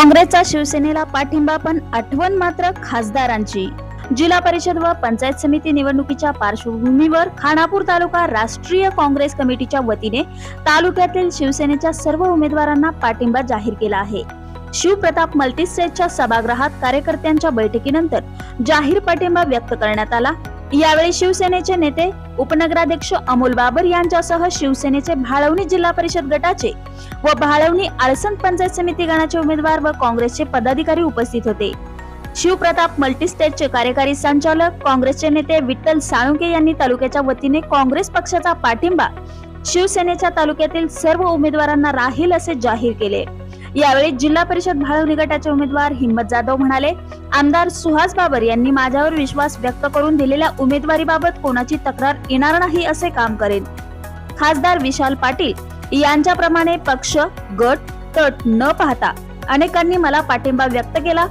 काँग्रेसचा शिवसेनेला पाठिंबा, पण आठवण मात्र खासदारांची। जिल्हा परिषद व पंचायत समिती निवडणुकीच्या पार्श्वभूमीवर खानापूर तालुका राष्ट्रीय काँग्रेस कमिटीच्या वतीने तालुक्यातील शिवसेनेच्या सर्व उमेदवारांना पाठिंबा जाहीर केला आहे। शिवप्रताप मल्टीस्टेटच्या सभागृहात कार्यकर्त्यांच्या बैठकीनंतर जाहीर पाठिंबा व्यक्त करण्यात आला। यावेळी शिवसेनेचे नेते उपनगराध्यक्ष अमोल बाबर यांच्यासह शिवसेनेचे भाळवणी जिल्हा परिषद गटाचे व भाळवणी आळसंद पंचायत समिती गणाचे उमेदवार व काँग्रेसचे पदाधिकारी उपस्थित होते। शिवप्रताप मल्टीस्टेटचे कार्यकारी संचालक काँग्रेसचे नेते विठ्ठल साळुंके यांनी तालुक्याच्या वतीने काँग्रेस पक्षाचा पाठिंबा शिवसेनेच्या तालुक्यातील सर्व उमेदवारांना राहील असे जाहीर केले। यावेळी जिल्हा परिषद भाळवणी गटाचे उमेदवार हिम्मत जाधव म्हणाले, आमदार सुहास बाबर यांनी माझ्यावर विश्वास व्यक्त करून दिलेल्या उमेदवारीबाबत कोणाची तक्रार येणार नाही असे काम करेन। खासदार विशाल पाटील यांच्याप्रमाणे पक्ष गट तट न पाहता अनेकांनी मला पाठिंबा व्यक्त केला।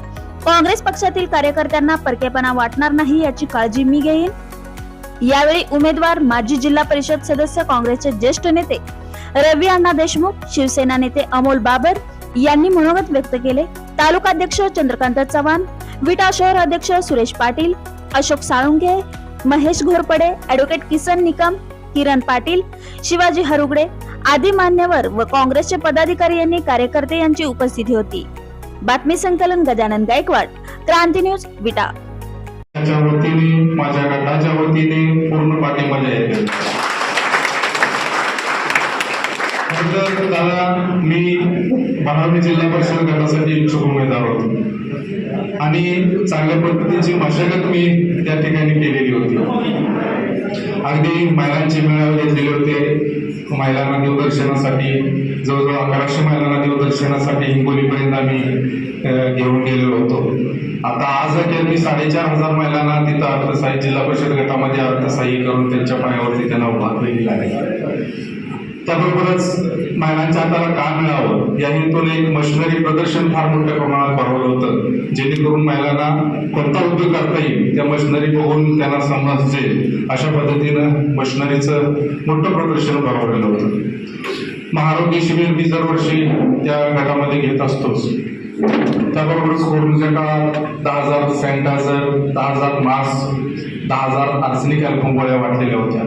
काँग्रेस पक्षातील कार्यकर्त्यांना परकेपणा वाटणार नाही याची काळजी मी घेईन। यावेळी उमेदवार माजी जिल्हा परिषद सदस्य काँग्रेसचे ज्येष्ठ नेते रवी अण्णा देशमुख, शिवसेना नेते अमोल बाबर यांनी मनोगत व्यक्त केले। तालुकाध्यक्ष चंद्रकांत चव्हाण, विटा शहर अध्यक्ष सुरेश पाटील, अशोक साळुंके, महेश घोरपडे, ॲडव्होकेट किसन निकम, किरण पाटील, शिवाजी हरुगडे आदी मान्यवर व काँग्रेसचे पदाधिकारी यांनी कार्यकर्ते यांची उपस्थिती होती। बातमी संकलन गजानन गायकवाड, क्रांती न्यूज, विटा। माझ्या वतीने, माझ्या गटाच्या वतीने पूर्ण पाठिंबा जाहीर केला। मी भाळवणी जिल्हा परिषद गटासाठी इच्छुक उमेदवार होतो आणि चांगल्या पद्धतीची मशागत मी त्या ठिकाणी केलेली होती। अगदी महिलांचे मेळावे घेतलेले होते। महिलांना देवदर्शनासाठी जवळजवळ 1100 महिलांना देवदर्शनासाठी हिंगोलीपर्यंत आम्ही घेऊन गेलेलो होतो। आता आज अखेर मी 4500 महिलांना तिथं अर्थसहाय्य जिल्हा परिषद गटामध्ये अर्थसहाय्य करून त्यांच्या पायावरती त्यांना उभा केलेला आहे। त्याबरोबरच महिलांच्या हाताला काम मिळावं या हेतूने एक मशिनरी प्रदर्शन फार मोठ्या प्रमाणात भरवलं होतं, जेणेकरून महिलांना कोणता उद्योग करता येईल त्या मशिनरी बघून त्यांना समजेल अशा पद्धतीनं मशिनरीचं मोठं प्रदर्शन भरवलेलं होतं। महाआरोग्य शिबिर मी दरवर्षी त्या गटामध्ये घेत असतोच। त्याबरोबरच कोरोनाच्या काळात 10,000 सॅनिटायझर, 10,000 मास्क, 10,000 आर्सेनिक अल्कोहोल वाटलेल्या होत्या।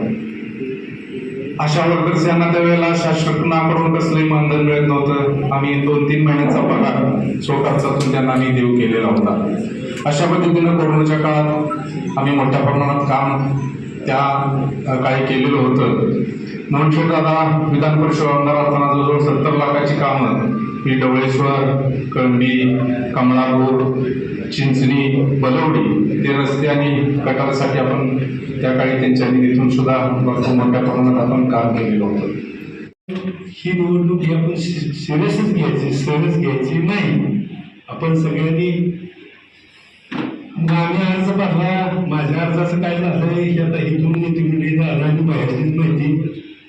अशा वर्कर्स यांना त्यावेळेला शासनाकडून कसलंही मानधन मिळत नव्हतं। आम्ही 2-3 महिन्यांचा पगार स्वखर्चातून त्यांना आम्ही देऊ केलेला होता। अशा पद्धतीनं कोरोनाच्या काळात आम्ही मोठ्या प्रमाणात काम त्या काळी केलेलं होतं। म्हणून दादा विधान परिषद आमदार असताना जवळजवळ 70 लाखाची कामं मी डवळेश्वर, कळंबी, कमळापूर, चिंचणी, बलवडी ते रस्ते आणि गटारासाठी आपण त्या काळी त्यांच्या निधीतून सुद्धा मोठ्या प्रमाणात आपण काम केलेलं होतं। ही निवडणूक ही आपण सिरियसच घ्यायची, सहज घ्यायची नाही। आपण सगळ्यांनी आम्ही अर्ज भरला, माझ्या अर्जाचं काय झालंय हे आता इथून नीतिमंडळी झाला आणि बाहेरचीच माहिती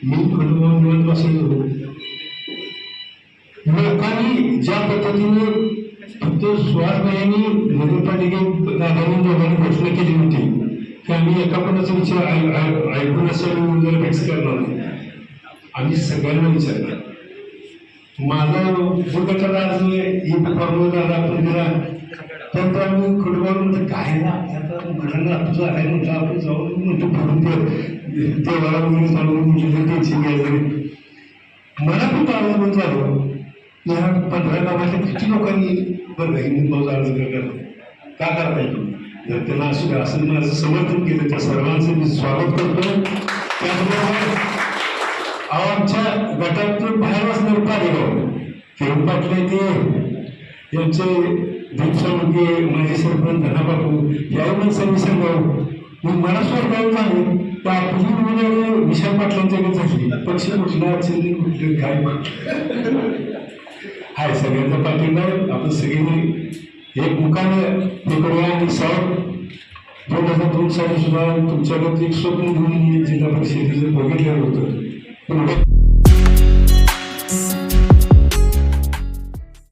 मी खंडोबा मिळत बसलो। लोकांनी ज्या पद्धतीने फक्त सुहासभाईंनी नगरपालिकेत दादांनी दोघांनी घोषणा केली होती की आम्ही एका पदाचा विचार ऐकून असेल उमेदवार फिक्स करणार नाही, आम्ही सगळ्यांना विचारलं। माझा भूगटाला अर्ज फॉर्म दादा आपण दिला, त्यानंतर आम्ही खंडोबा म्हणतो काय ना आता मला तुझं आहे म्हटलं आपण जाऊन म्हणतो भरून देवाला म्हणून सांगून म्हणजे टेन्शन घ्यायचं। मला खूप आनंद झालो। या 15 गावातल्या किती लोकांनी बरं हिंदू अर्ज का करता येईल जर त्यांना असं माझं समर्थन केलं त्या सर्वांचं मी स्वागत करतो। त्याचबरोबर आमच्या गटातून बाहेर असणार पालेगाव किरण पाटील ते यांचे दिवसामध्ये माझे सरपंच धनाबाबू याही माणसांनी सांगावं मग मला स्वतः सांगू तर आपली मुलं विशाल पाटलांच्याकडे झाली पक्ष कुठला अडचणी कुठले काय हाय सगळ्यांचा पाठिंबा आपण सगळ्यांनी एक मुखाने हे करूया। आणि 2002 साली सुद्धा तुमच्याकडे एक स्वप्न घेऊन जिल्हा परिषदेचं बघितलेलं होतं, पण